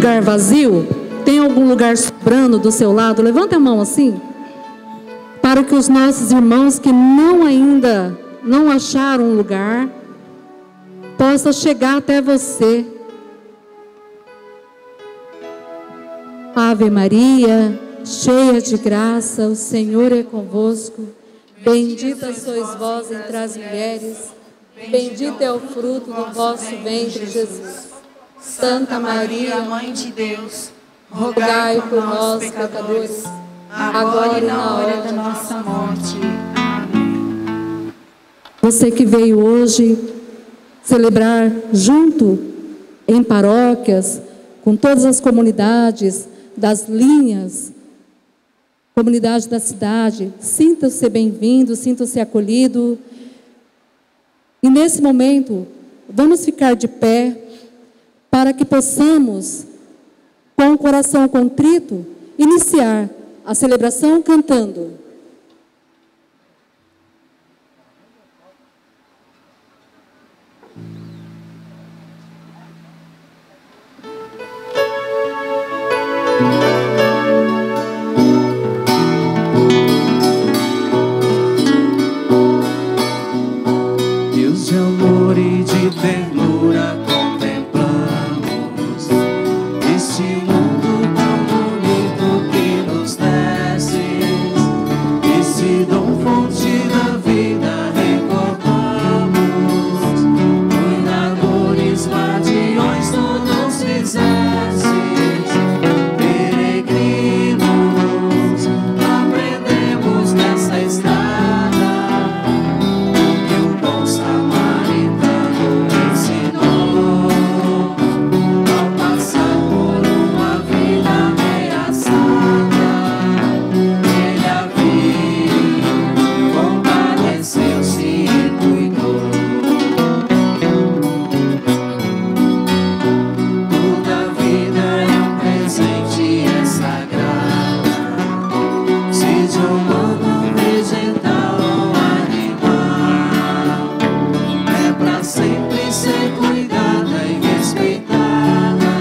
lugar vazio? Tem algum lugar sobrando do seu lado? Levanta a mão assim. Para que os nossos irmãos que ainda não acharam um lugar, possa chegar até você. Ave Maria, cheia de graça, o Senhor é convosco. Bendita sois vós entre as mulheres, bendito é o fruto do vosso ventre, Jesus. Santa Maria, Mãe de Deus, rogai por nós, pecadores, agora e na hora da nossa morte. Amém. Você que veio hoje celebrar junto em paróquias, com todas as comunidades das linhas, comunidade da cidade, sinta-se bem-vindo, sinta-se acolhido. E nesse momento, vamos ficar de pé para que possamos, com o coração contrito, iniciar a celebração cantando. Deus de amor e de ternura, contemplamos este mundo tão bonito que nos desces, esse dom fonte da vida recordamos, cuidadores, guardiões, tu nos fizestes, peregrinos, aprendemos nessa estrada o que o bom samaritano ensinou. Ao passar por uma vida ameaçada, ele a viu, compadeceu-se e cuidou. Toda vida é um presente, é sagrada, seja humano, vegetal ou animal, é pra sempre ser cuidada e respeitada,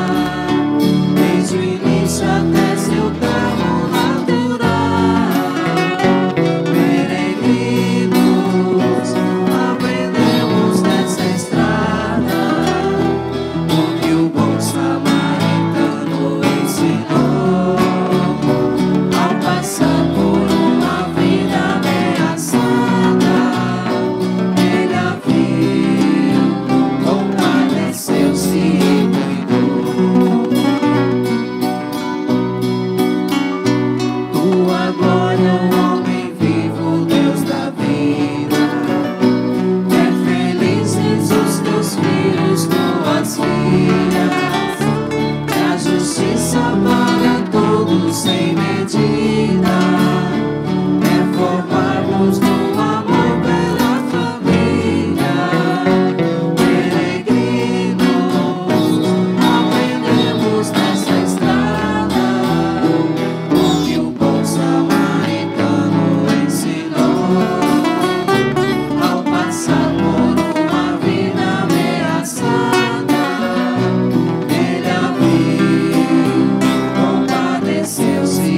desde o início até seu termo natural. Peregrinos, aprendemos nessa estrada o que o bom samaritano ensinou. Ao passar por uma vida ameaçada, ele a viu, compadeceu-se e cuidou. Tua glória, o homem vivo, Deus da vida, é felizes os teus filhos, tuas filhas, é a justiça para todos sem medida, é formarmos no amor pela família. Peregrinos, aprendemos nessa estrada o que o bom samaritano ensinou. Ao passar por uma vida ameaçada, ele a viu, compadeceu-se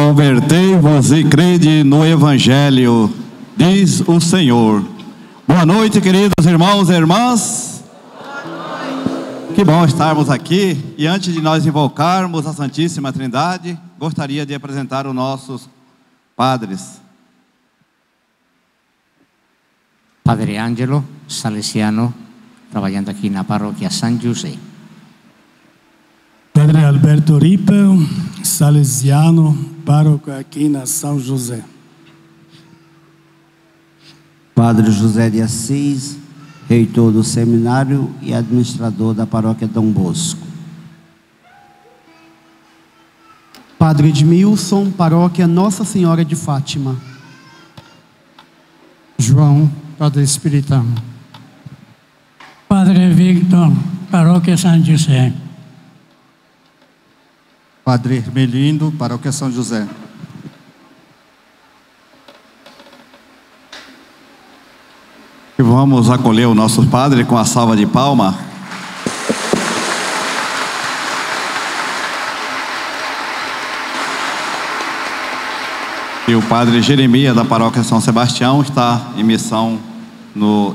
Convertei-vos e crede no Evangelho, diz o Senhor. Boa noite, queridos irmãos e irmãs. Que bom estarmos aqui. E antes de nós invocarmos a Santíssima Trindade, gostaria de apresentar os nossos padres. Padre Ângelo, salesiano, trabalhando aqui na paróquia São José. Padre Alberto Rippel, salesiano, pároco aqui na São José. Padre José de Assis, reitor do seminário e administrador da paróquia Dom Bosco. Padre Edmilson, paróquia Nossa Senhora de Fátima. João, Padre Espiritano. Padre Victor, paróquia São José. Padre Hermelindo, paróquia São José. E vamos acolher o nosso padre com a salva de palma. E o padre Jeremias, da paróquia São Sebastião, está em missão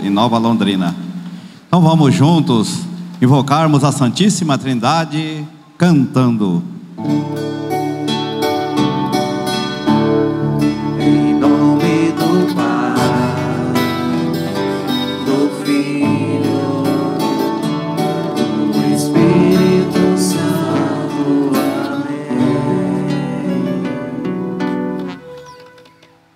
em Nova Londrina. Então vamos juntos invocarmos a Santíssima Trindade cantando. Em nome do Pai, do Filho, do Espírito Santo. Amém.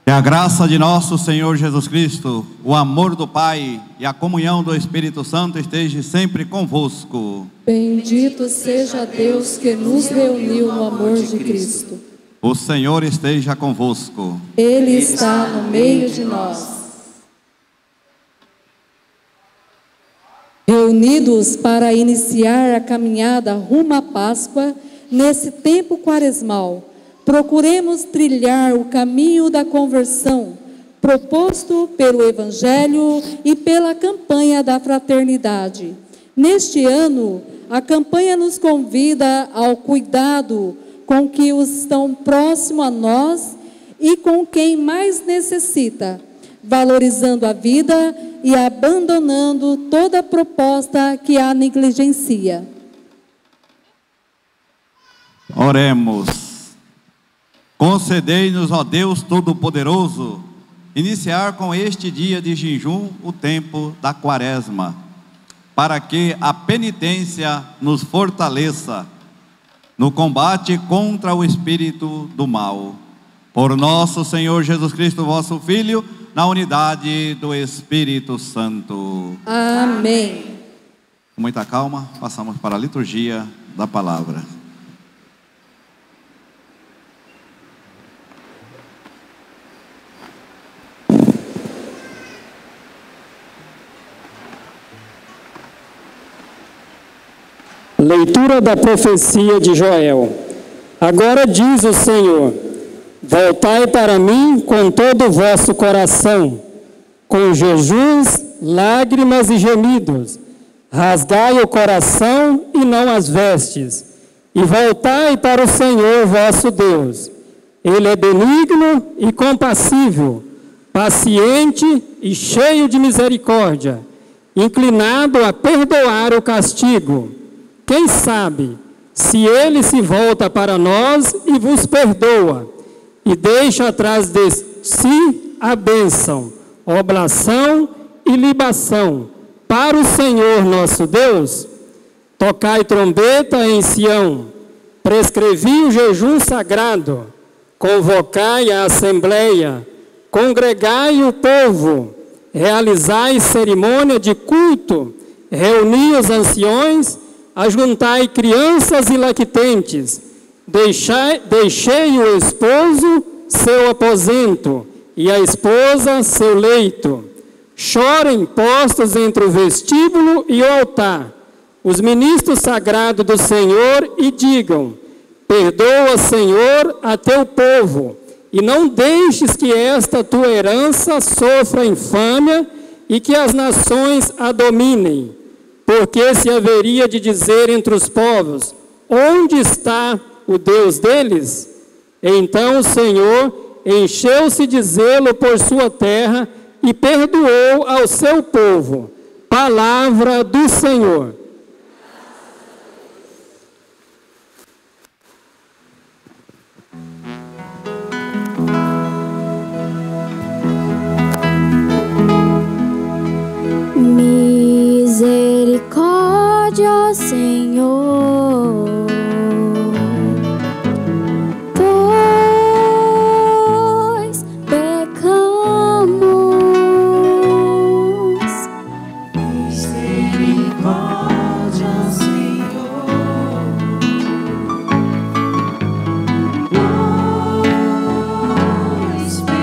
Que a graça de nosso Senhor Jesus Cristo, o amor do Pai e a comunhão do Espírito Santo esteja sempre convosco. Bendito seja Deus que nos reuniu no amor de Cristo. O Senhor esteja convosco. Ele está no meio de nós. Reunidos para iniciar a caminhada rumo à Páscoa, nesse tempo quaresmal, procuremos trilhar o caminho da conversão, proposto pelo Evangelho e pela campanha da fraternidade. Neste ano, a campanha nos convida ao cuidado com que os estão próximos a nós e com quem mais necessita, valorizando a vida e abandonando toda proposta que a negligencia. Oremos. Concedei-nos, ó Deus Todo-Poderoso, iniciar com este dia de jejum o tempo da Quaresma, para que a penitência nos fortaleça no combate contra o espírito do mal. Por nosso Senhor Jesus Cristo, vosso Filho, na unidade do Espírito Santo. Amém. Com muita calma, passamos para a liturgia da palavra. Leitura da profecia de Joel. Agora diz o Senhor: voltai para mim com todo o vosso coração, com jejuns, lágrimas e gemidos. Rasgai o coração e não as vestes, e voltai para o Senhor vosso Deus. Ele é benigno e compassível, paciente e cheio de misericórdia, inclinado a perdoar o castigo. Quem sabe, se ele se volta para nós e vos perdoa, e deixa atrás de si a bênção, oblação e libação, para o Senhor nosso Deus? Tocai trombeta em Sião, prescrevi o jejum sagrado, convocai a assembleia, congregai o povo, realizai cerimônia de culto, reuni os anciões, ajuntai crianças e lactentes, deixei o esposo seu aposento e a esposa seu leito. Chorem postos entre o vestíbulo e o altar os ministros sagrados do Senhor e digam: perdoa, Senhor, a teu povo, e não deixes que esta tua herança sofra infâmia e que as nações a dominem. Porque se haveria de dizer entre os povos: onde está o Deus deles? Então o Senhor encheu-se de zelo por sua terra e perdoou ao seu povo. Palavra do Senhor. Misericórdia, ó Senhor, pois pecamos. Misericórdia, ó Senhor, pois pecamos.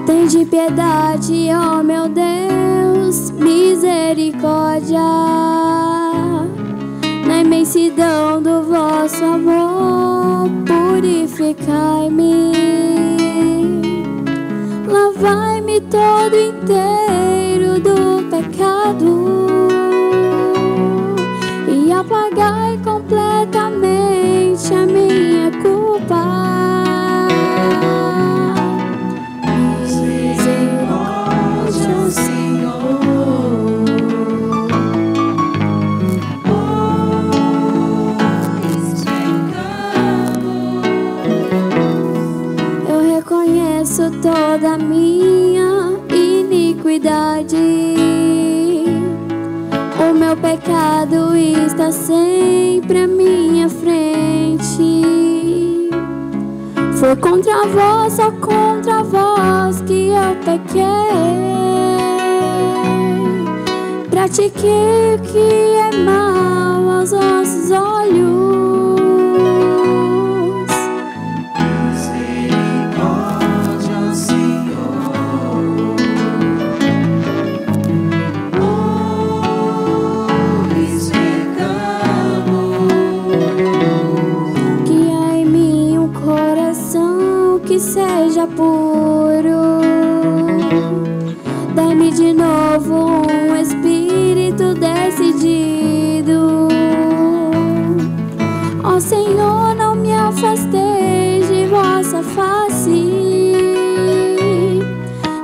Tende piedade, ó meu Deus, misericórdia, na imensidão do vosso amor, purificai-me, lavai-me todo inteiro do pecado e apagai completamente a minha culpa. Toda a minha iniquidade, o meu pecado está sempre à minha frente. Foi contra vós, só contra vós que eu pequei, pratiquei o que é mal aos vossos olhos. Seja puro, dai-me de novo um espírito decidido. Ó Senhor, não me afasteis de vossa face,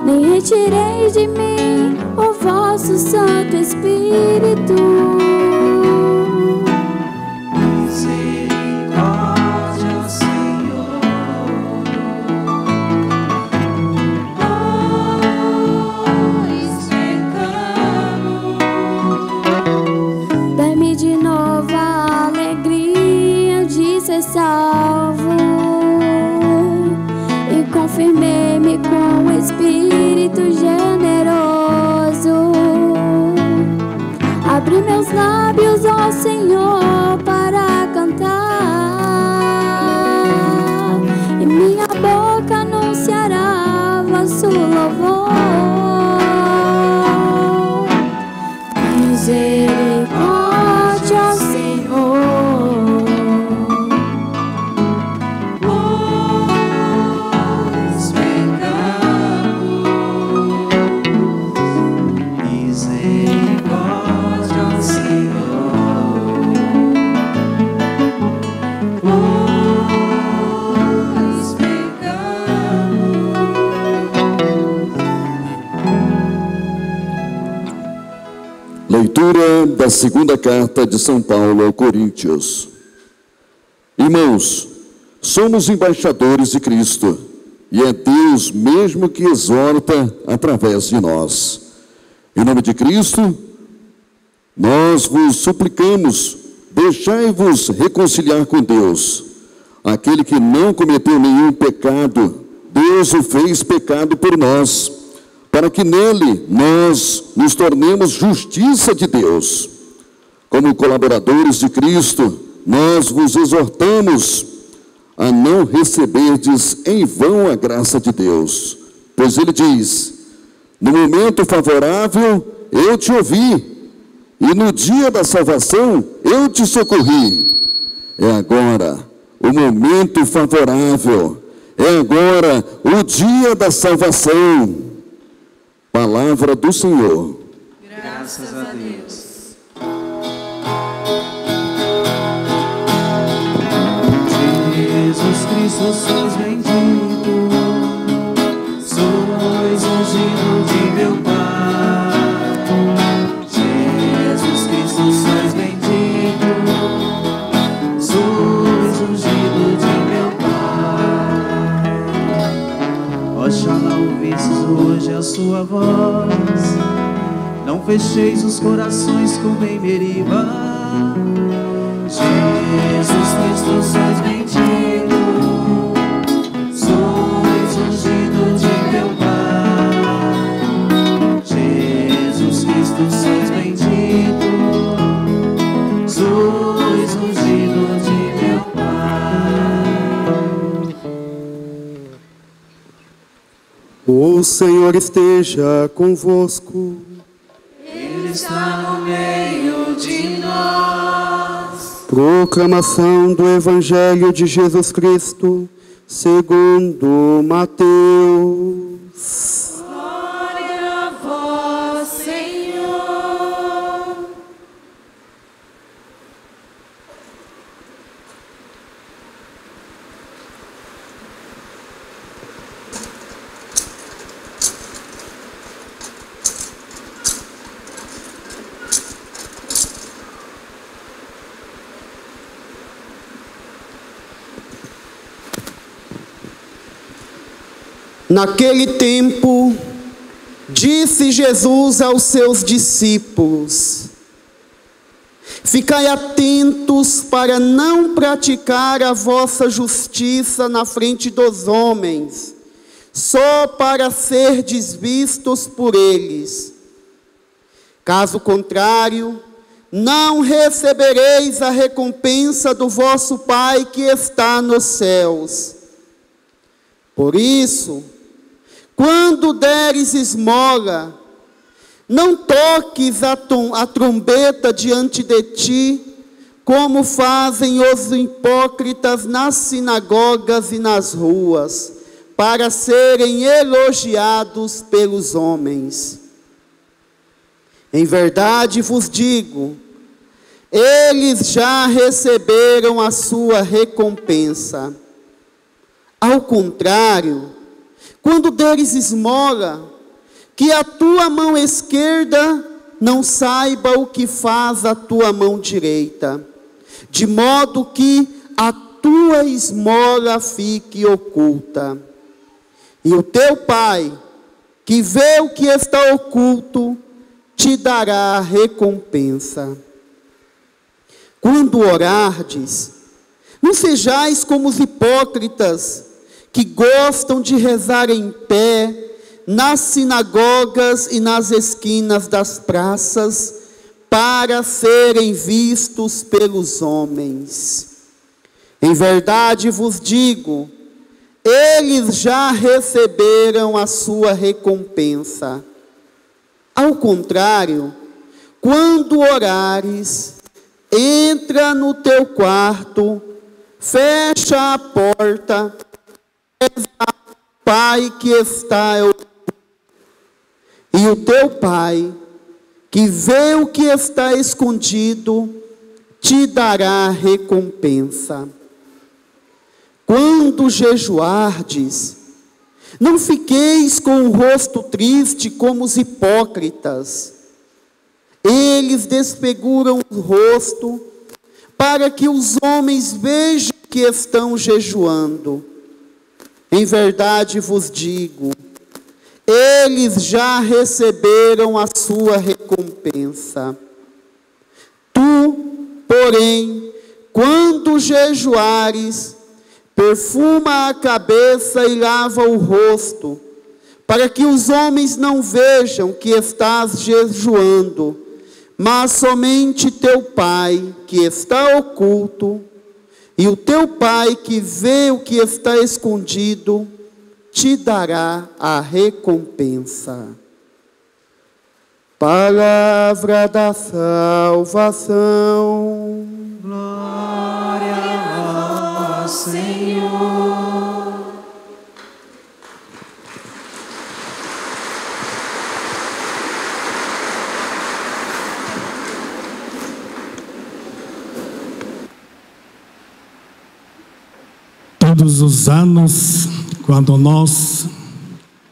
nem retireis de mim o vosso Santo Espírito. Salvo e confirmei-me com o Espírito generoso. Abri meus lábios, ó Senhor, para cantar, e minha boca anunciará vosso louvor. Misericórdia, ó Senhor, Leitura da segunda carta de São Paulo ao Coríntios. Irmãos, somos embaixadores de Cristo, e é Deus mesmo que exorta através de nós. Em nome de Cristo, nós vos suplicamos, deixai-vos reconciliar com Deus. Aquele que não cometeu nenhum pecado, Deus o fez pecado por nós, para que nele nós nos tornemos justiça de Deus. Como colaboradores de Cristo, nós vos exortamos a não receberdes em vão a graça de Deus. Pois ele diz: no momento favorável eu te ouvi, e no dia da salvação eu te socorri. É agora o momento favorável, é agora o dia da salvação. Palavra do Senhor. Graças a Deus. Cristo sois bendito, sois ungido de meu Pai. Jesus Cristo sois bendito, sois ungido de meu Pai. Oxalá ouvisses hoje a sua voz, não fecheis os corações como em Meriba. Jesus Cristo sois bendito, sois ungido de meu Pai. Jesus Cristo sois bendito, sois ungido de meu Pai. O Senhor esteja convosco. Ele está no meio de nós. Proclamação do Evangelho de Jesus Cristo, segundo Mateus. Glória a vós, Senhor. Naquele tempo, disse Jesus aos seus discípulos: ficai atentos para não praticar a vossa justiça na frente dos homens, só para serdes vistos por eles. Caso contrário, não recebereis a recompensa do vosso Pai que está nos céus. Por isso, quando deres esmola, não toques a trombeta diante de ti, como fazem os hipócritas nas sinagogas e nas ruas, para serem elogiados pelos homens. Em verdade vos digo, eles já receberam a sua recompensa. Ao contrário, quando deres esmola, que a tua mão esquerda não saiba o que faz a tua mão direita, de modo que a tua esmola fique oculta. E o teu Pai, que vê o que está oculto, te dará a recompensa. Quando orardes, não sejais como os hipócritas, que gostam de rezar em pé, nas sinagogas e nas esquinas das praças, para serem vistos pelos homens. Em verdade vos digo, eles já receberam a sua recompensa. Ao contrário, quando orares, entra no teu quarto, fecha a porta, Pai que está e o teu Pai que vê o que está escondido te dará recompensa. Quando jejuardes, não fiqueis com o rosto triste como os hipócritas. Eles desfiguram o rosto para que os homens vejam que estão jejuando. Em verdade vos digo, eles já receberam a sua recompensa. Tu, porém, quando jejuares, perfuma a cabeça e lava o rosto, para que os homens não vejam que estás jejuando, mas somente teu Pai, que está oculto, e o teu Pai que vê o que está escondido, te dará a recompensa. Palavra da salvação. Glória a vós, Senhor. Todos os anos, quando nós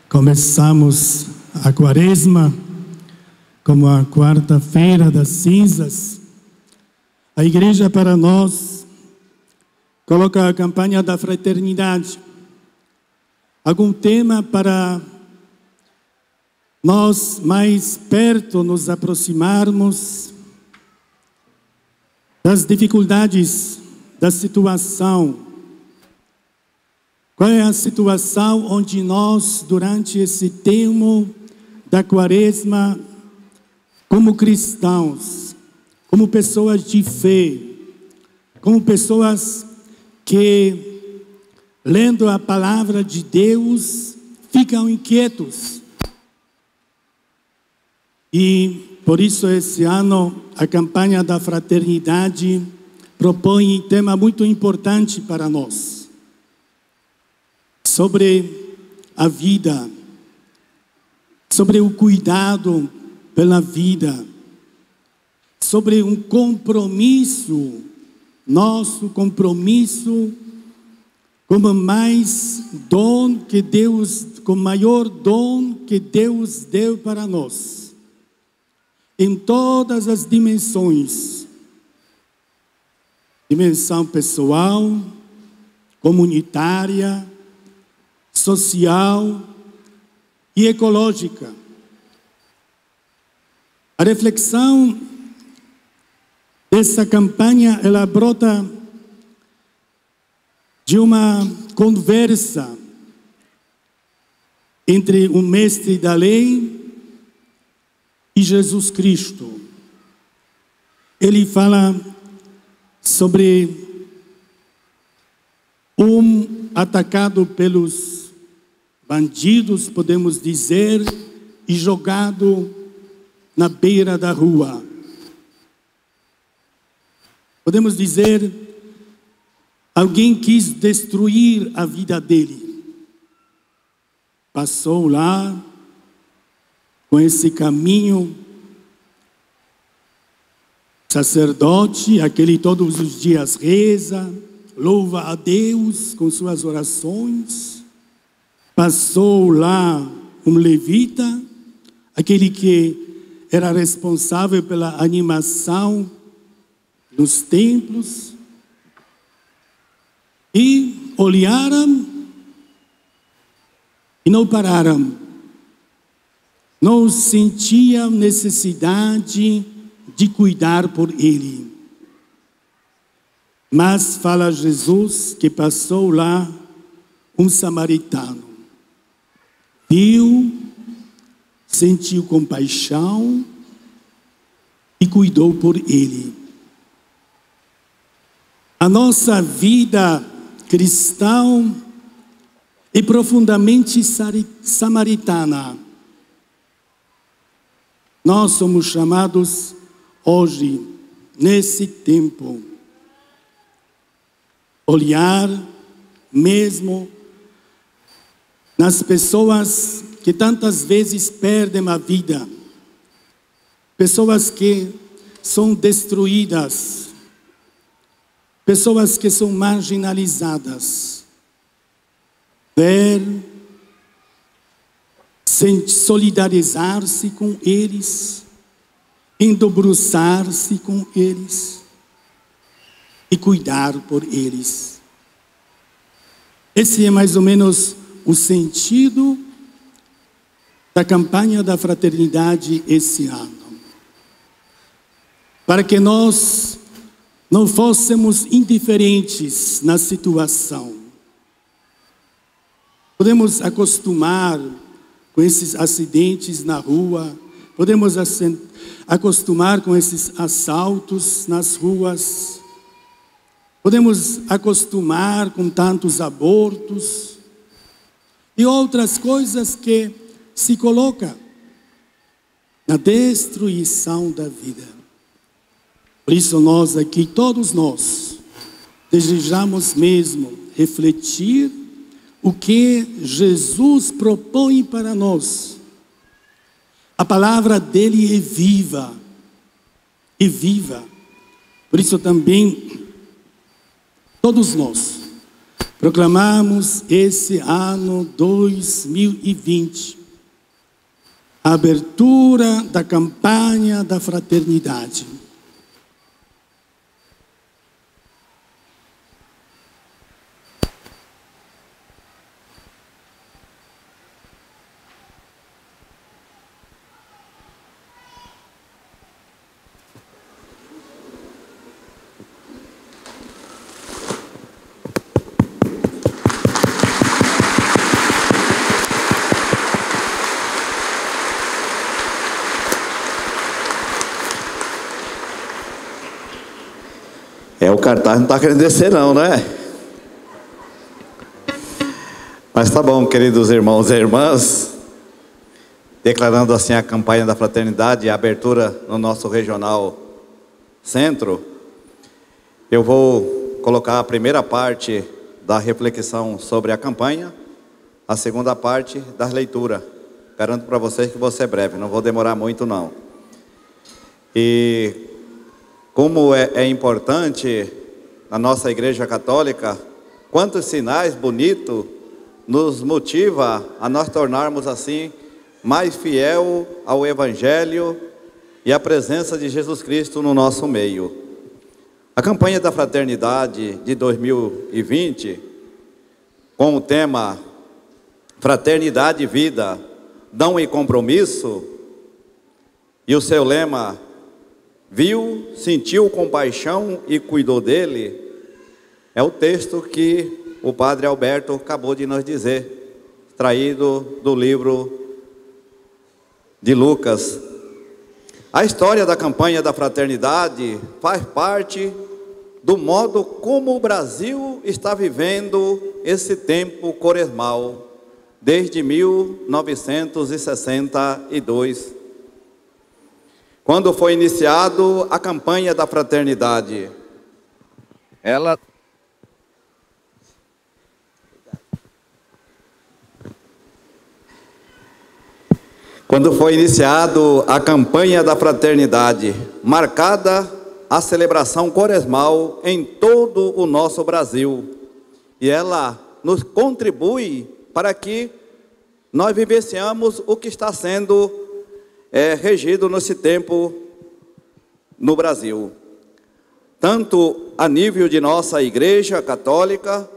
começamos a Quaresma, como a quarta-feira das cinzas, a igreja para nós coloca a campanha da fraternidade. Algum tema para nós mais perto nos aproximarmos das dificuldades da situação. Qual é a situação onde nós, durante esse tempo da Quaresma, como cristãos, como pessoas de fé, como pessoas que, lendo a palavra de Deus, ficam inquietos. E, por isso, esse ano, a campanha da fraternidade propõe um tema muito importante para nós, sobre a vida, sobre o cuidado pela vida, sobre um compromisso, nosso compromisso como mais dom que Deus, como maior dom que Deus deu para nós, em todas as dimensões, dimensão pessoal, comunitária, social e ecológica. A reflexão dessa campanha, ela brota de uma conversa entre o mestre da lei e Jesus Cristo. Ele fala sobre atacado pelos bandidos, podemos dizer, e jogado na beira da rua. Podemos dizer, alguém quis destruir a vida dele. Passou lá, com esse caminho, sacerdote, aquele todos os dias reza, louva a Deus com suas orações. Passou lá um levita, aquele que era responsável pela animação nos templos, e olharam e não pararam, não sentiam necessidade de cuidar por ele. Mas fala Jesus que passou lá um samaritano, viu, sentiu compaixão e cuidou por ele. A nossa vida cristã é profundamente samaritana. Nós somos chamados hoje, nesse tempo, olhar mesmo nas pessoas que tantas vezes perdem a vida, pessoas que são destruídas, pessoas que são marginalizadas, ver, solidarizar-se com eles, endebruçar-se com eles e cuidar por eles. Esse é mais ou menos o sentido da campanha da fraternidade esse ano. Para que nós não fôssemos indiferentes na situação. Podemos acostumar com esses acidentes na rua, podemos acostumar com esses assaltos nas ruas, podemos acostumar com tantos abortos e outras coisas que se colocam na destruição da vida. Por isso nós aqui, todos nós, desejamos mesmo refletir o que Jesus propõe para nós. A palavra dele é viva, é viva. Por isso também, todos nós proclamamos esse ano 2020, a abertura da campanha da fraternidade. O cartaz não está querendo descer não, né? Mas tá bom, queridos irmãos e irmãs, declarando assim a campanha da fraternidade e a abertura no nosso regional centro, eu vou colocar a primeira parte da reflexão sobre a campanha, a segunda parte da leitura. Garanto para vocês que vou ser breve, não vou demorar muito não. E como é importante na nossa Igreja Católica, quantos sinais bonitos nos motiva a nós tornarmos assim mais fiel ao Evangelho e à presença de Jesus Cristo no nosso meio. A campanha da fraternidade de 2020, com o tema Fraternidade e Vida, Dom e Compromisso, e o seu lema, viu, sentiu compaixão e cuidou dele, é o texto que o Padre Alberto acabou de nos dizer, extraído do livro de Lucas. A história da campanha da fraternidade faz parte do modo como o Brasil está vivendo esse tempo quaresmal, desde 1962. Quando foi iniciado a campanha da fraternidade, marcada a celebração quaresmal em todo o nosso Brasil, e ela nos contribui para que nós vivenciamos o que está sendo regido nesse tempo no Brasil, tanto a nível de nossa Igreja Católica,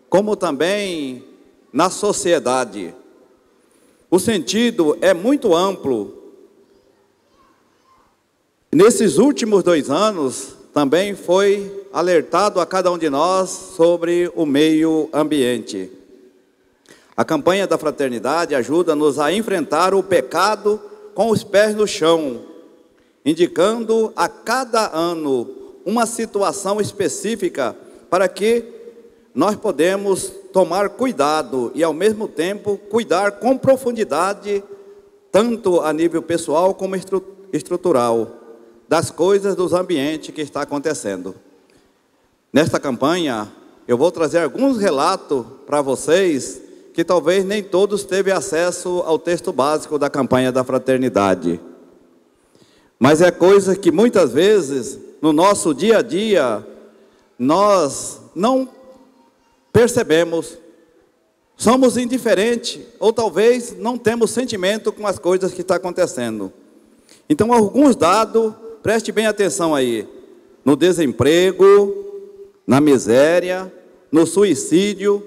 como também na sociedade. O sentido é muito amplo. Nesses últimos 2 anos, também foi alertado a cada um de nós sobre o meio ambiente. A campanha da fraternidade ajuda-nos a enfrentar o pecado com os pés no chão, indicando a cada ano uma situação específica para que nós podemos tomar cuidado e, ao mesmo tempo, cuidar com profundidade, tanto a nível pessoal como estrutural, das coisas, dos ambientes que está acontecendo. Nesta campanha, eu vou trazer alguns relatos para vocês que talvez nem todos teve acesso ao texto básico da campanha da fraternidade. Mas é coisa que muitas vezes, no nosso dia a dia, nós não percebemos, somos indiferentes, ou talvez não temos sentimento com as coisas que estão acontecendo. Então, alguns dados, preste bem atenção aí, no desemprego, na miséria, no suicídio,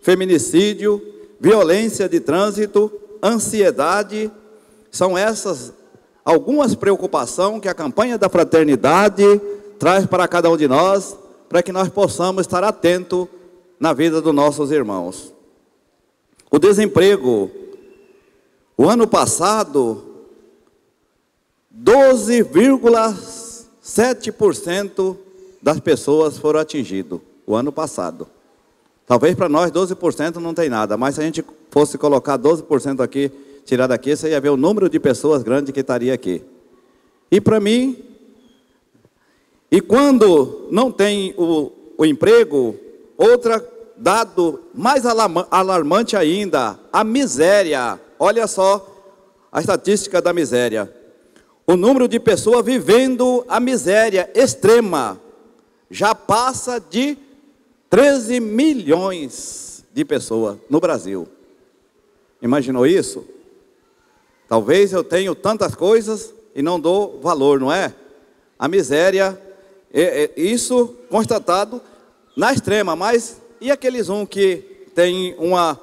feminicídio, violência de trânsito, ansiedade, são essas algumas preocupações que a campanha da fraternidade traz para cada um de nós, para que nós possamos estar atentos na vida dos nossos irmãos. O desemprego, o ano passado, 12,7% das pessoas foram atingidas, o ano passado. Talvez para nós 12% não tem nada, mas se a gente fosse colocar 12% aqui, tirar daqui, você ia ver o número de pessoas grande que estaria aqui. E para mim, e quando não tem o emprego, outro dado mais alarmante ainda, a miséria. Olha só a estatística da miséria. O número de pessoas vivendo a miséria extrema já passa de 13 milhões de pessoas no Brasil. Imaginou isso? Talvez eu tenha tantas coisas e não dou valor, não é? A miséria, isso constatado na extrema, mas e aqueles que têm uma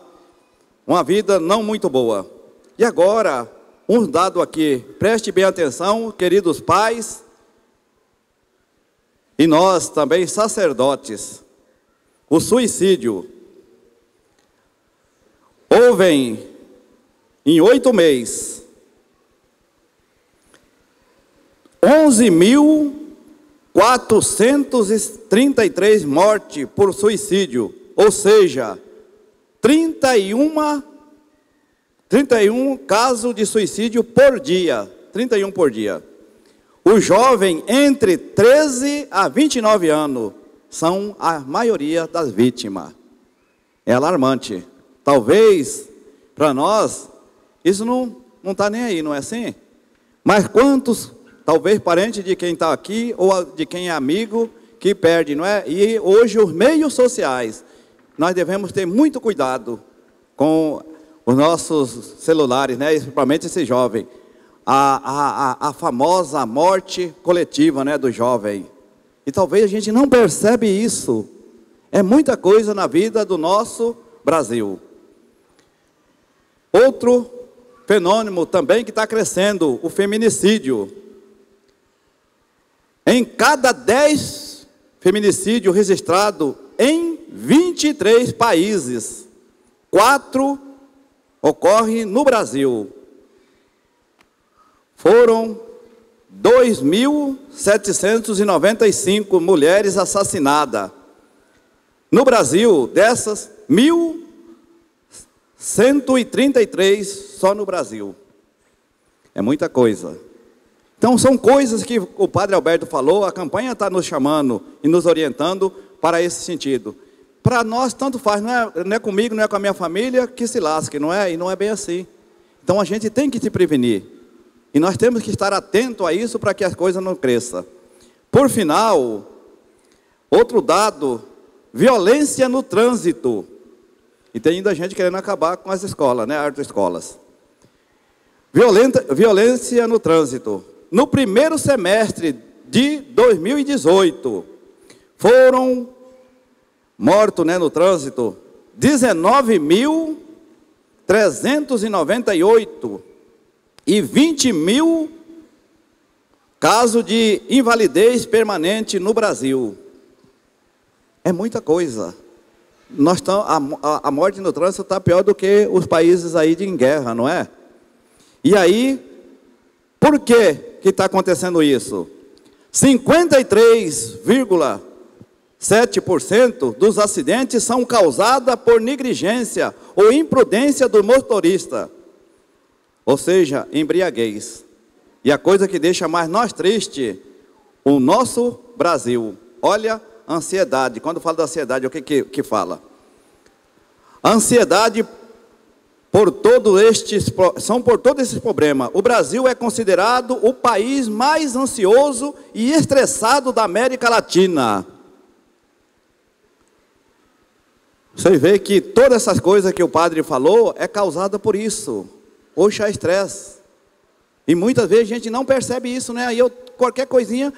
vida não muito boa? E agora, um dado aqui, preste bem atenção, queridos pais, e nós também sacerdotes. O suicídio. Houve em 8 meses 11.433 mortes por suicídio, ou seja, 31 casos de suicídio por dia, 31 por dia. O jovem entre 13 a 29 anos são a maioria das vítimas. É alarmante. Talvez, para nós, isso não está nem aí, não é assim? Mas quantos, talvez parentes de quem está aqui, ou de quem é amigo, que perde, não é? E hoje os meios sociais, nós devemos ter muito cuidado com os nossos celulares, né? Principalmente esse jovem. A famosa morte coletiva, né, do jovem. E talvez a gente não percebe isso. É muita coisa na vida do nosso Brasil. Outro fenômeno também que está crescendo, o feminicídio. Em cada 10 feminicídios registrados em 23 países, 4 ocorrem no Brasil. Foram 2.795 mulheres assassinadas. No Brasil, dessas, 1.133 só no Brasil. É muita coisa. Então, são coisas que o Padre Alberto falou, a campanha está nos chamando e nos orientando para esse sentido. Para nós, tanto faz, não é comigo, não é com a minha família, que se lasque, não é? E não é bem assim. Então, a gente tem que se prevenir. E nós temos que estar atento a isso para que as coisas não cresçam. Por final, outro dado, violência no trânsito. E tem ainda gente querendo acabar com as escolas, né, autoescolas. Violência no trânsito. No primeiro semestre de 2018, foram mortos, né, no trânsito 19.398 e 20 mil casos de invalidez permanente no Brasil. É muita coisa. A morte no trânsito está pior do que os países aí em guerra, não é? E aí, por que está acontecendo isso? 53,7% dos acidentes são causados por negligência ou imprudência do motorista. Ou seja, embriaguez. E a coisa que deixa mais nós tristes, o nosso Brasil. Olha, ansiedade. Quando falo da ansiedade, o que fala? Ansiedade por todos estes problemas. O Brasil é considerado o país mais ansioso e estressado da América Latina. Você vê que todas essas coisas que o padre falou é causada por isso. Hoje há estresse. E muitas vezes a gente não percebe isso, né? E qualquer coisinha,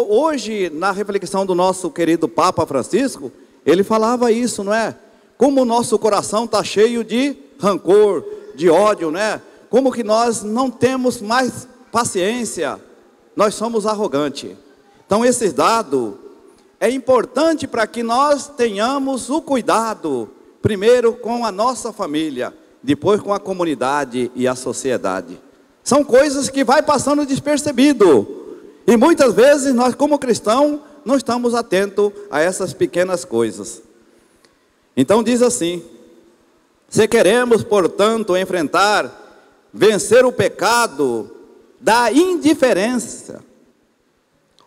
hoje, na reflexão do nosso querido Papa Francisco, ele falava isso, não é? Como o nosso coração está cheio de rancor, de ódio, né? Como que nós não temos mais paciência, nós somos arrogantes. Então, esses dados é importante para que nós tenhamos o cuidado, primeiro com a nossa família, depois com a comunidade e a sociedade. São coisas que vai passando despercebido. E muitas vezes nós, como cristãos, não estamos atentos a essas pequenas coisas. Então diz assim: se queremos, portanto, vencer o pecado da indiferença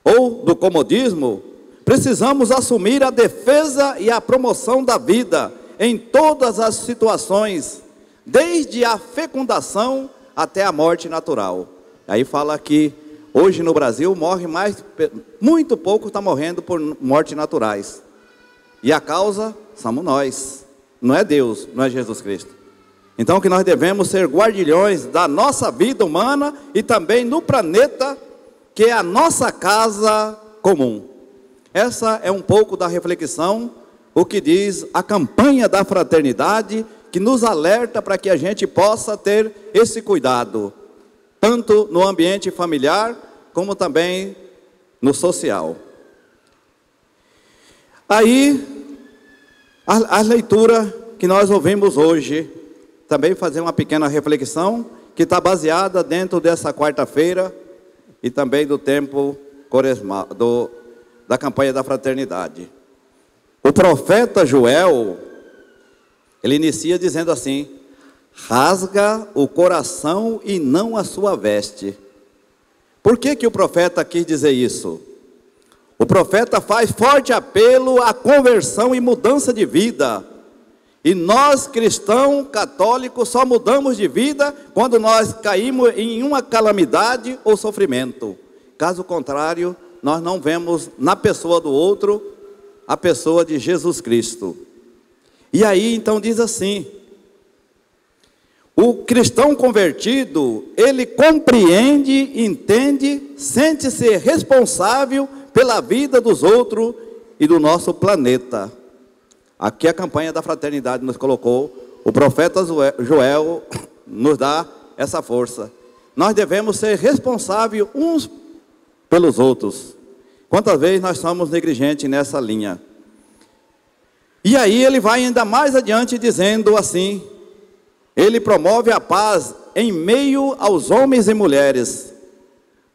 ou do comodismo, precisamos assumir a defesa e a promoção da vida em todas as situações, desde a fecundação até a morte natural. Aí fala que hoje no Brasil morre muito pouco está morrendo por mortes naturais. E a causa somos nós, não é Deus, não é Jesus Cristo. Então que nós devemos ser guardiões da nossa vida humana e também no planeta, que é a nossa casa comum. Essa é um pouco da reflexão, o que diz a campanha da fraternidade, que nos alerta para que a gente possa ter esse cuidado, tanto no ambiente familiar, como também no social. Aí, a leitura que nós ouvimos hoje, também fazer uma pequena reflexão, que está baseada dentro dessa quarta-feira, e também do tempo quaresmal, da campanha da fraternidade. O profeta Joel, ele inicia dizendo assim: rasga o coração e não a sua veste. Por que o profeta quis dizer isso? O profeta faz forte apelo à conversão e mudança de vida. E nós, cristãos católicos, só mudamos de vida quando nós caímos em uma calamidade ou sofrimento. Caso contrário, nós não vemos na pessoa do outro a pessoa de Jesus Cristo. E aí então diz assim: o cristão convertido, ele compreende, entende, sente-se responsável pela vida dos outros e do nosso planeta. Aqui a campanha da fraternidade nos colocou, o profeta Joel nos dá essa força. Nós devemos ser responsáveis uns pelos outros. Quantas vezes nós somos negligentes nessa linha? E aí ele vai ainda mais adiante dizendo assim: ele promove a paz em meio aos homens e mulheres.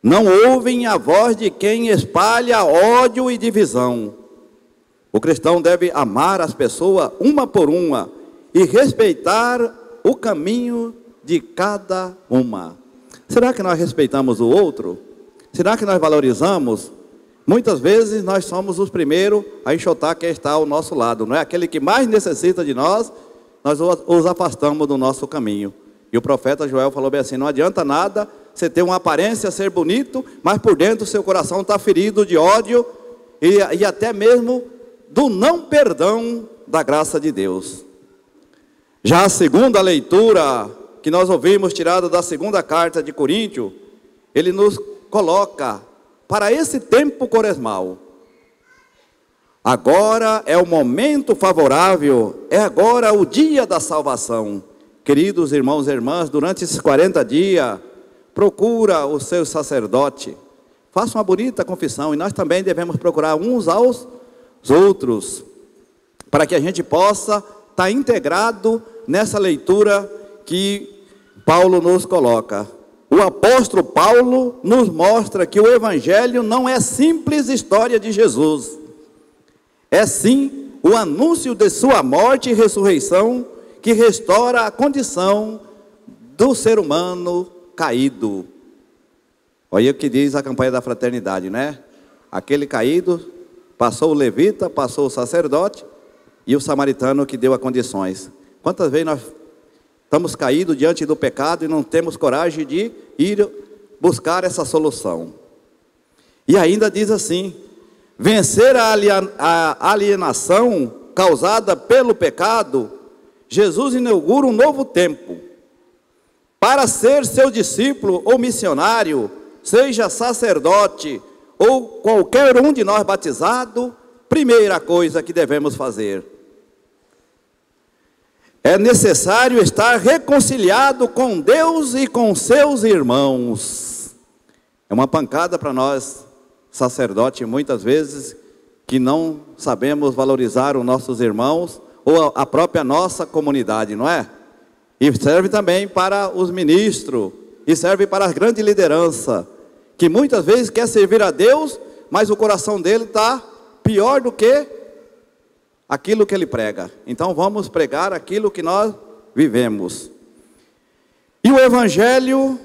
Não ouvem a voz de quem espalha ódio e divisão. O cristão deve amar as pessoas uma por uma e respeitar o caminho de cada uma. Será que nós respeitamos o outro? Será que nós valorizamos? Muitas vezes nós somos os primeiros a enxotar quem está ao nosso lado, não é? Aquele que mais necessita de nós, nós os afastamos do nosso caminho. E o profeta Joel falou bem assim: não adianta nada você ter uma aparência, ser bonito, mas por dentro seu coração está ferido de ódio e até mesmo do não perdão da graça de Deus. Já a segunda leitura que nós ouvimos, tirada da segunda carta de Coríntios, ele nos coloca para esse tempo quaresmal. Agora é o momento favorável, é agora o dia da salvação. Queridos irmãos e irmãs, durante esses 40 dias, procura o seu sacerdote, faça uma bonita confissão, e nós também devemos procurar uns aos outros, para que a gente possa estar integrado nessa leitura que Paulo nos coloca. O apóstolo Paulo nos mostra que o evangelho não é simples história de Jesus, é sim o anúncio de sua morte e ressurreição, que restaura a condição do ser humano caído. Olha o que diz a campanha da fraternidade, né? Aquele caído, passou o levita, passou o sacerdote e o samaritano que deu as condições. Quantas vezes nós estamos caídos diante do pecado e não temos coragem de ir buscar essa solução? E ainda diz assim: vencer a alienação causada pelo pecado, Jesus inaugura um novo tempo. Para ser seu discípulo ou missionário, seja sacerdote ou qualquer um de nós batizado, primeira coisa que devemos fazer: é necessário estar reconciliado com Deus e com seus irmãos. É uma pancada para nós, sacerdote, muitas vezes, que não sabemos valorizar os nossos irmãos ou a própria nossa comunidade, não é? E serve também para os ministros, e serve para a grande liderança, que muitas vezes quer servir a Deus, mas o coração dele está pior do que aquilo que ele prega. Então vamos pregar aquilo que nós vivemos. E o evangelho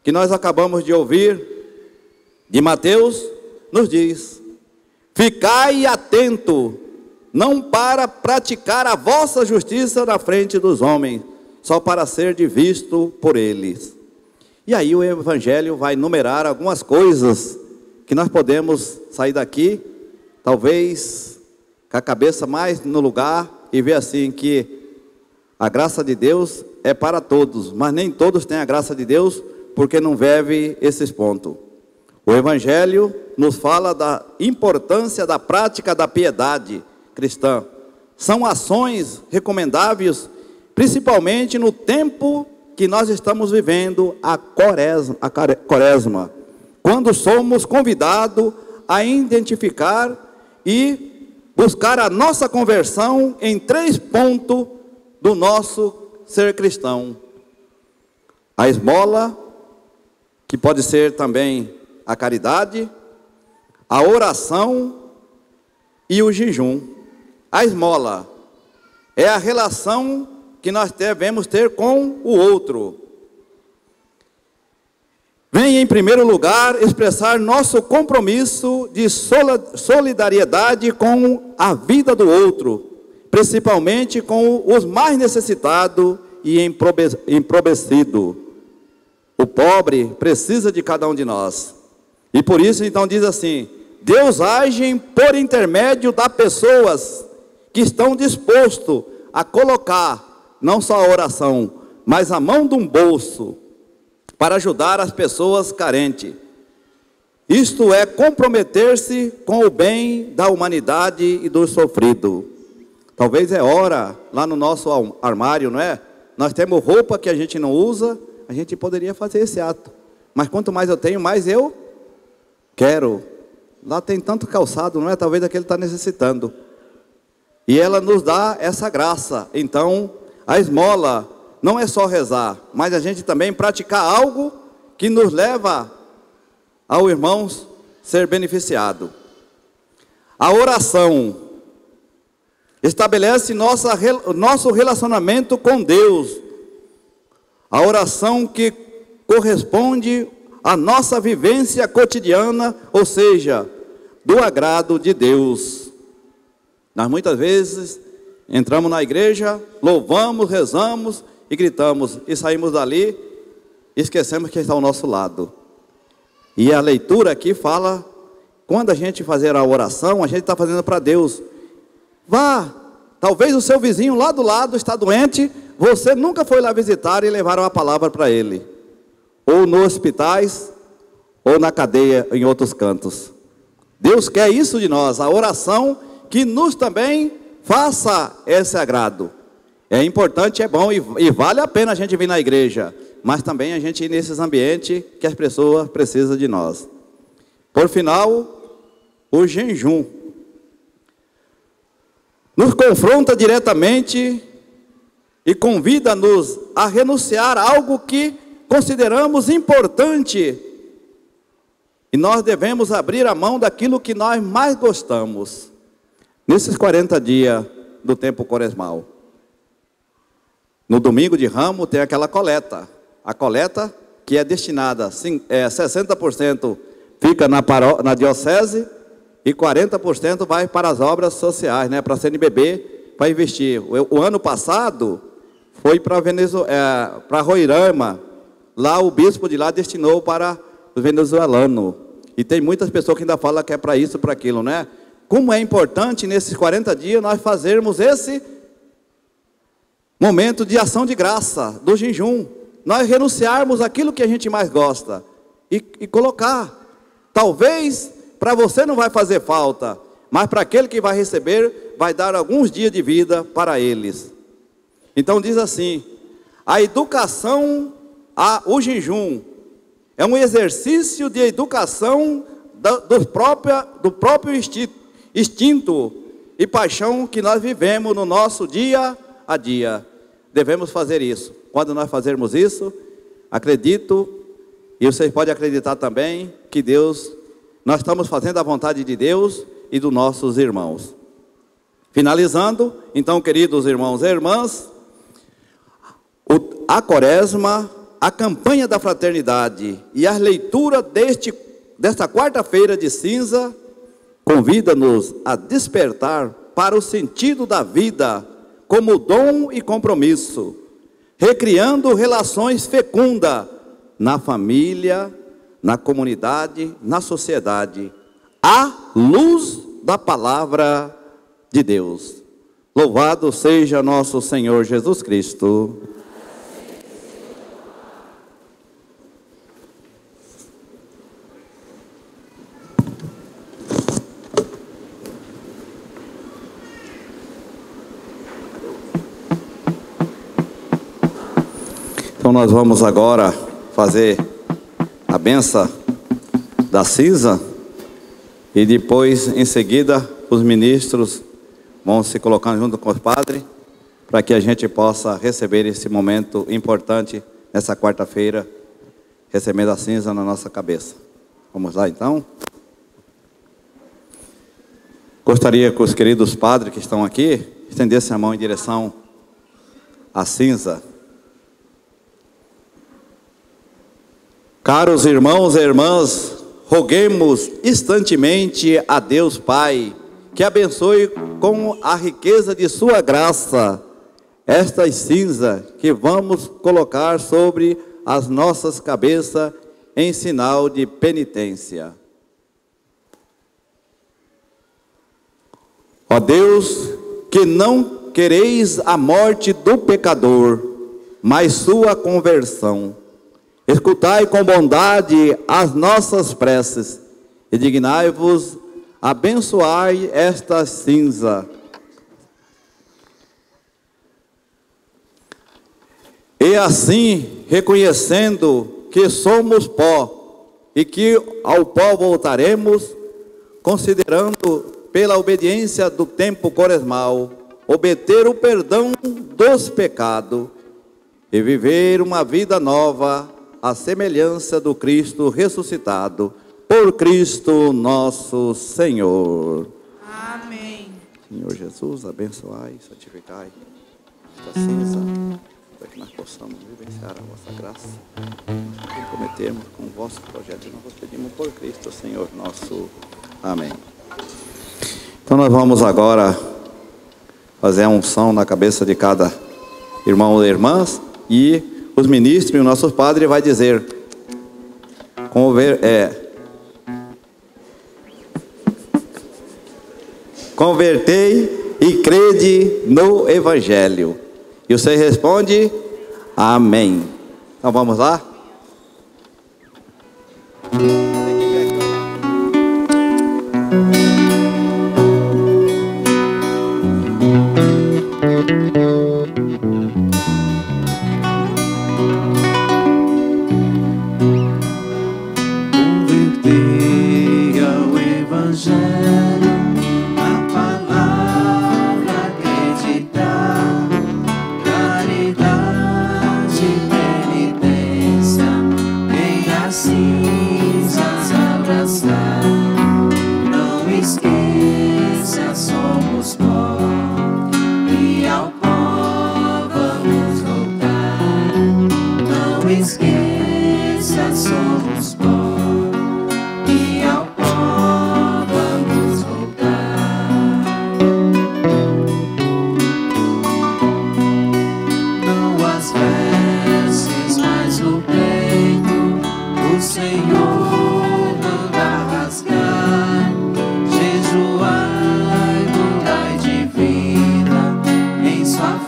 que nós acabamos de ouvir, de Mateus, nos diz: ficai atento, não para praticar a vossa justiça na frente dos homens, só para ser visto por eles. E aí o evangelho vai numerar algumas coisas que nós podemos sair daqui, talvez com a cabeça mais no lugar e ver assim que a graça de Deus é para todos, mas nem todos têm a graça de Deus porque não vivem esses pontos. O Evangelho nos fala da importância da prática da piedade cristã. São ações recomendáveis, principalmente no tempo que nós estamos vivendo, a quaresma, quando somos convidados a identificar e buscar a nossa conversão em 3 pontos do nosso ser cristão. A esmola, que pode ser também a caridade, a oração e o jejum. A esmola é a relação que nós devemos ter com o outro. Vem, em primeiro lugar, expressar nosso compromisso de solidariedade com a vida do outro, principalmente com os mais necessitados e empobrecidos. O pobre precisa de cada um de nós. E por isso, então, diz assim: Deus age por intermédio das pessoas que estão dispostos a colocar não só a oração, mas a mão de um bolso para ajudar as pessoas carentes. Isto é comprometer-se com o bem da humanidade e do sofrido. Talvez é hora, lá no nosso armário, não é? Nós temos roupa que a gente não usa, a gente poderia fazer esse ato. Mas quanto mais eu tenho, mais eu quero. Lá tem tanto calçado, não é? Talvez aquele está necessitando. E ela nos dá essa graça. Então, a esmola não é só rezar, mas a gente também praticar algo que nos leva ao irmãos ser beneficiado. A oração estabelece nosso relacionamento com Deus. A oração que corresponde à nossa vivência cotidiana, ou seja, do agrado de Deus. Nós muitas vezes entramos na igreja, louvamos, rezamos e gritamos, e saímos dali e esquecemos quem está ao nosso lado. E a leitura aqui fala, quando a gente fazer a oração, a gente está fazendo para Deus. Vá, talvez o seu vizinho lá do lado está doente, você nunca foi lá visitar e levar uma palavra para ele. Ou nos hospitais, ou na cadeia, em outros cantos. Deus quer isso de nós, a oração que nos também faça esse agrado. É importante, é bom e vale a pena a gente vir na igreja, mas também a gente ir nesses ambientes que as pessoas precisam de nós. Por final, o jejum nos confronta diretamente e convida-nos a renunciar a algo que consideramos importante, e nós devemos abrir a mão daquilo que nós mais gostamos. Nesses 40 dias do tempo quaresmal, no domingo de Ramos tem aquela coleta. A coleta que é destinada, 60% fica na diocese e 40% vai para as obras sociais, né, para a CNBB, para investir. O ano passado foi para Roraima, lá o bispo de lá destinou para os venezuelanos. E tem muitas pessoas que ainda falam que é para isso, para aquilo, né? Como é importante nesses 40 dias nós fazermos esse momento de ação de graça, do jejum. Nós renunciarmos aquilo que a gente mais gosta e colocar. Talvez para você não vai fazer falta, mas para aquele que vai receber, vai dar alguns dias de vida para eles. Então diz assim, a educação, o jejum, é um exercício de educação do próprio instinto e paixão que nós vivemos no nosso dia a dia. Devemos fazer isso. Quando nós fazermos isso, acredito, e vocês podem acreditar também, que nós estamos fazendo a vontade de Deus e dos nossos irmãos. Finalizando, então, queridos irmãos e irmãs, a quaresma, a campanha da fraternidade e a leitura desta quarta-feira de cinza convida-nos a despertar para o sentido da vida como dom e compromisso, recriando relações fecundas na família, na comunidade, na sociedade, à luz da palavra de Deus. Louvado seja nosso Senhor Jesus Cristo. Então nós vamos agora fazer a benção da cinza e depois, em seguida, os ministros vão se colocando junto com os padres para que a gente possa receber esse momento importante nessa quarta-feira, recebendo a cinza na nossa cabeça. Vamos lá então? Gostaria que os queridos padres que estão aqui estendessem a mão em direção à cinza. Caros irmãos e irmãs, roguemos instantemente a Deus Pai, que abençoe com a riqueza de sua graça estas cinzas que vamos colocar sobre as nossas cabeças em sinal de penitência. Ó Deus, que não quereis a morte do pecador, mas sua conversão, escutai com bondade as nossas preces e dignai-vos abençoai esta cinza. E assim, reconhecendo que somos pó e que ao pó voltaremos, considerando pela obediência do tempo quaresmal, obter o perdão dos pecados e viver uma vida nova, à semelhança do Cristo ressuscitado, por Cristo nosso Senhor. Amém. Senhor Jesus, abençoai, santificai esta cinza, para que nós possamos vivenciar a vossa graça, comprometermos com o vosso projeto, e nós vos pedimos por Cristo, Senhor nosso. Amém. Então nós vamos agora fazer a unção na cabeça de cada irmão e irmãs, e os ministros e o nosso padre vai dizer, convertei e crede no Evangelho. E você responde, amém. Então vamos lá?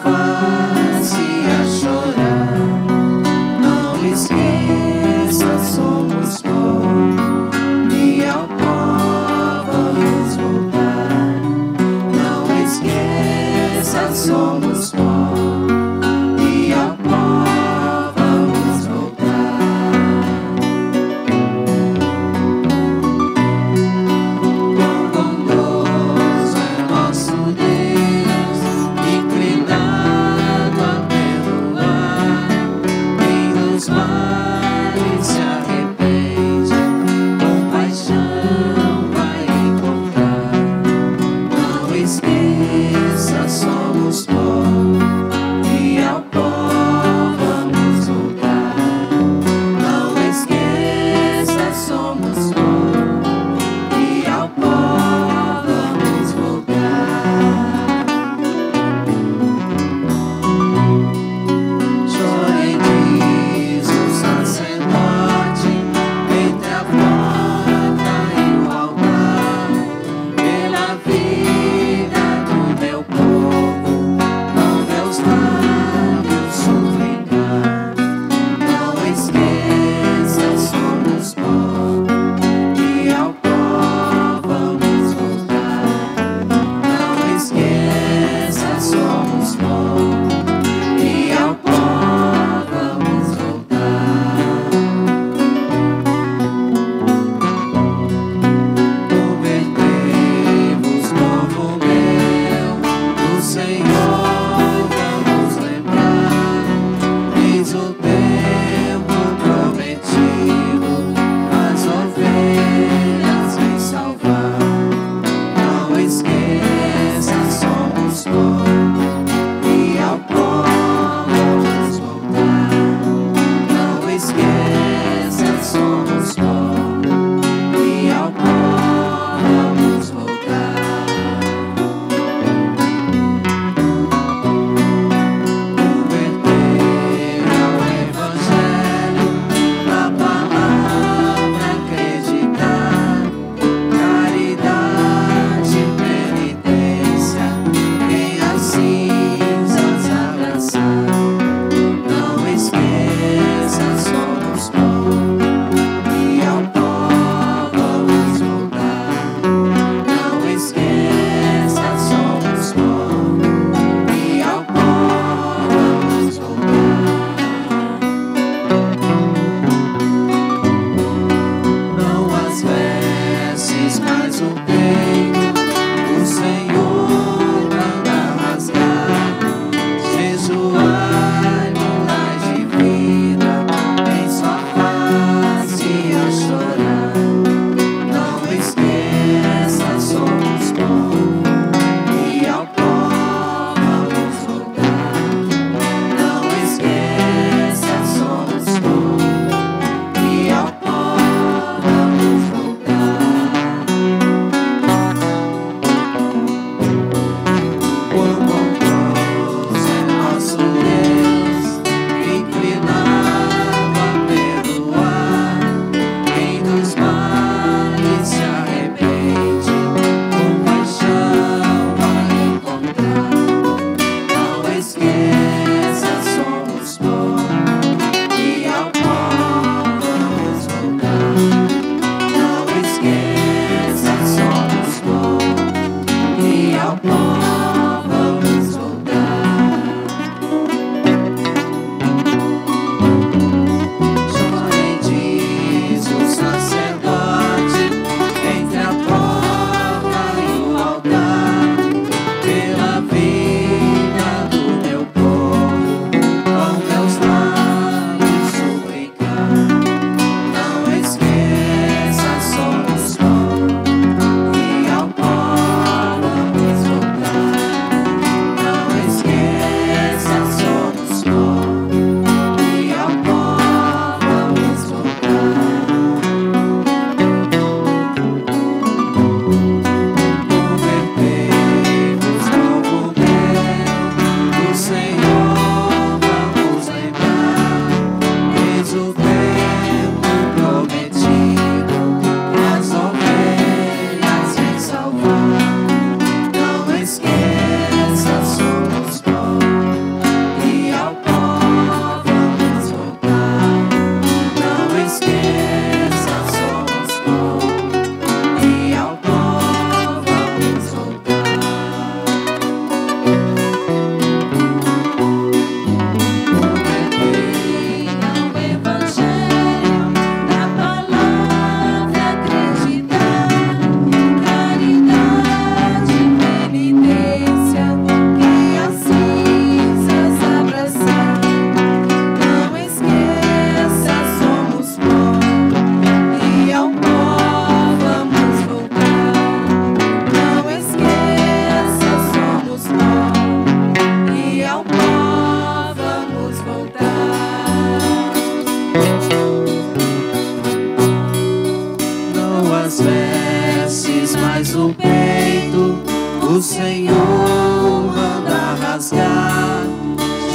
Face a chorar, não esqueça.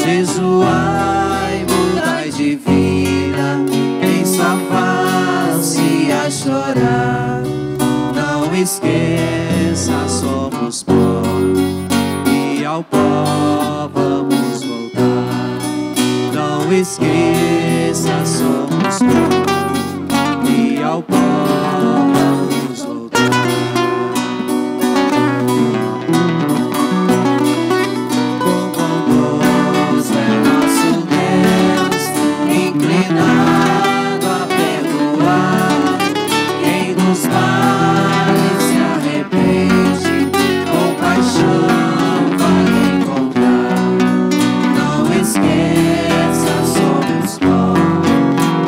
Jejuai, mudai de vida, em sua face a chorar. Não esqueça, somos pó, e ao pó vamos voltar. Não esqueça, somos pó, e ao pó vamos voltar. Inclinado a perdoar quem dos males se arrepende, com paixão vai encontrar. Não esqueça, somos pó,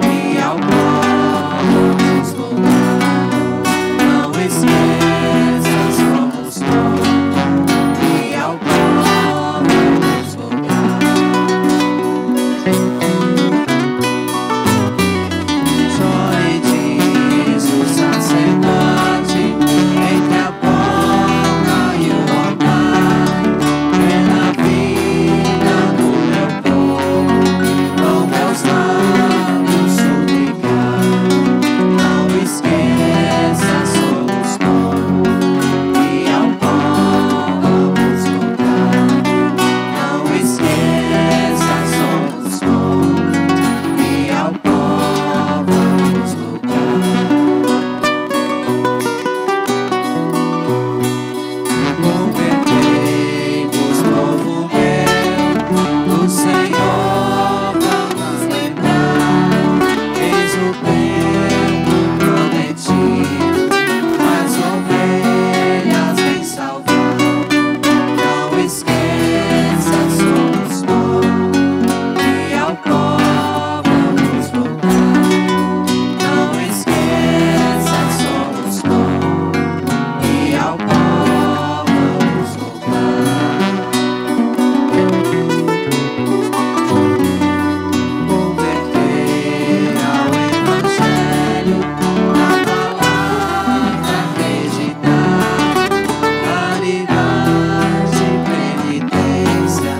e ao pó vamos voltar. Não esqueça, somos pó, e ao pó vamos voltar. Sacerdote, entre a porta e o altar, pela vida do meu povo, com meus lábios suplicar. Não esqueça, somos pó, e ao pó vamos voltar. Não esqueça, somos pó, e ao pó vamos voltar. Convertei-vos, povo meu, o Senhor vamos lembrar. Eis o tempo prometido, as ovelhas vem salvar. Não esqueça, somos pó, e ao pó vamos voltar. Não esqueça, somos pó, e ao pó vamos voltar. Converter ao Evangelho, na palavra acreditar. Caridade, penitência,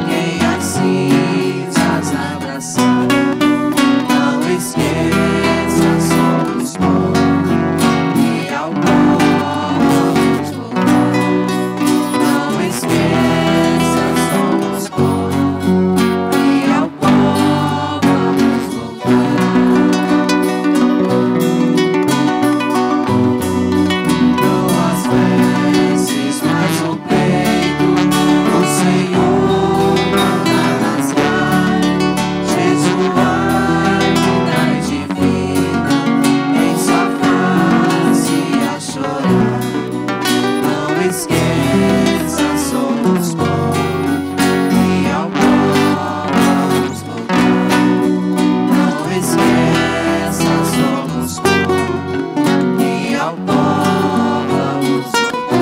quem as cinzas abraçar. Não esqueça, somos pó, e ao pó vamos voltar. Não esqueça, somos pó, e ao pó vamos voltar. Não as vestes, mas o peito, o Senhor manda rasgar. Jejuai, mudai de vida, em sua face a chorar. Não esqueça, somos pó, e ao pó vamos voltar. Não esqueça, somos pó, e ao pó vamos voltar.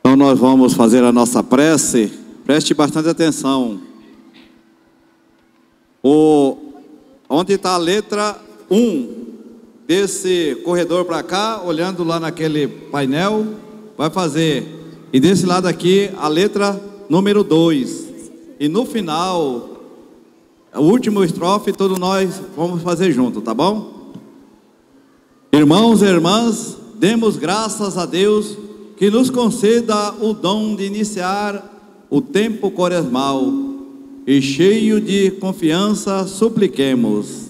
Então nós vamos fazer a nossa prece. Preste bastante atenção. Onde está a letra 1 desse corredor para cá, olhando lá naquele painel, vai fazer. E desse lado aqui, a letra número 2. E no final, o último estrofe, todos nós vamos fazer junto, tá bom? Irmãos e irmãs, demos graças a Deus que nos conceda o dom de iniciar o tempo quaresmal, e cheio de confiança supliquemos.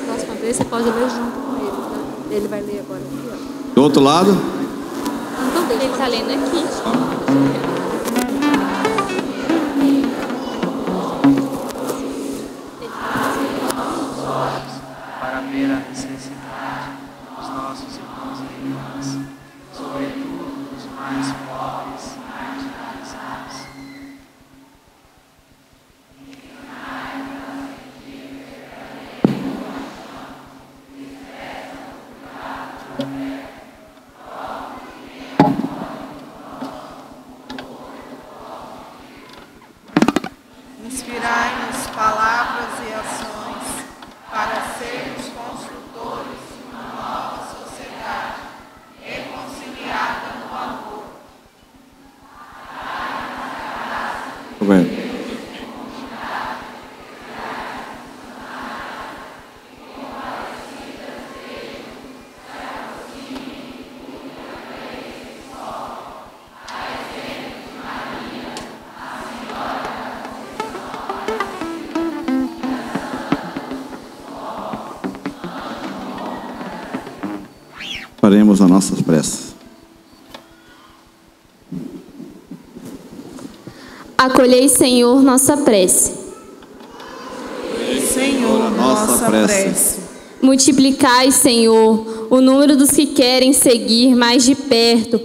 Próxima vez você pode ler junto com ele, tá? Ele vai ler agora aqui, ó. Do outro lado? Então, ele está lendo aqui. Para ver a necessidade dos nossos irmãos e irmãs, sobretudo dos mais pobres e marginalizados. Inspirai-nos palavras e ações para sermos construtores de uma nova sociedade reconciliada no amor. Roberto. Faremos as nossas preces. Acolhei, Senhor, nossa prece. Senhor, nossa prece. Multiplicai, Senhor, o número dos que querem seguir mais de perto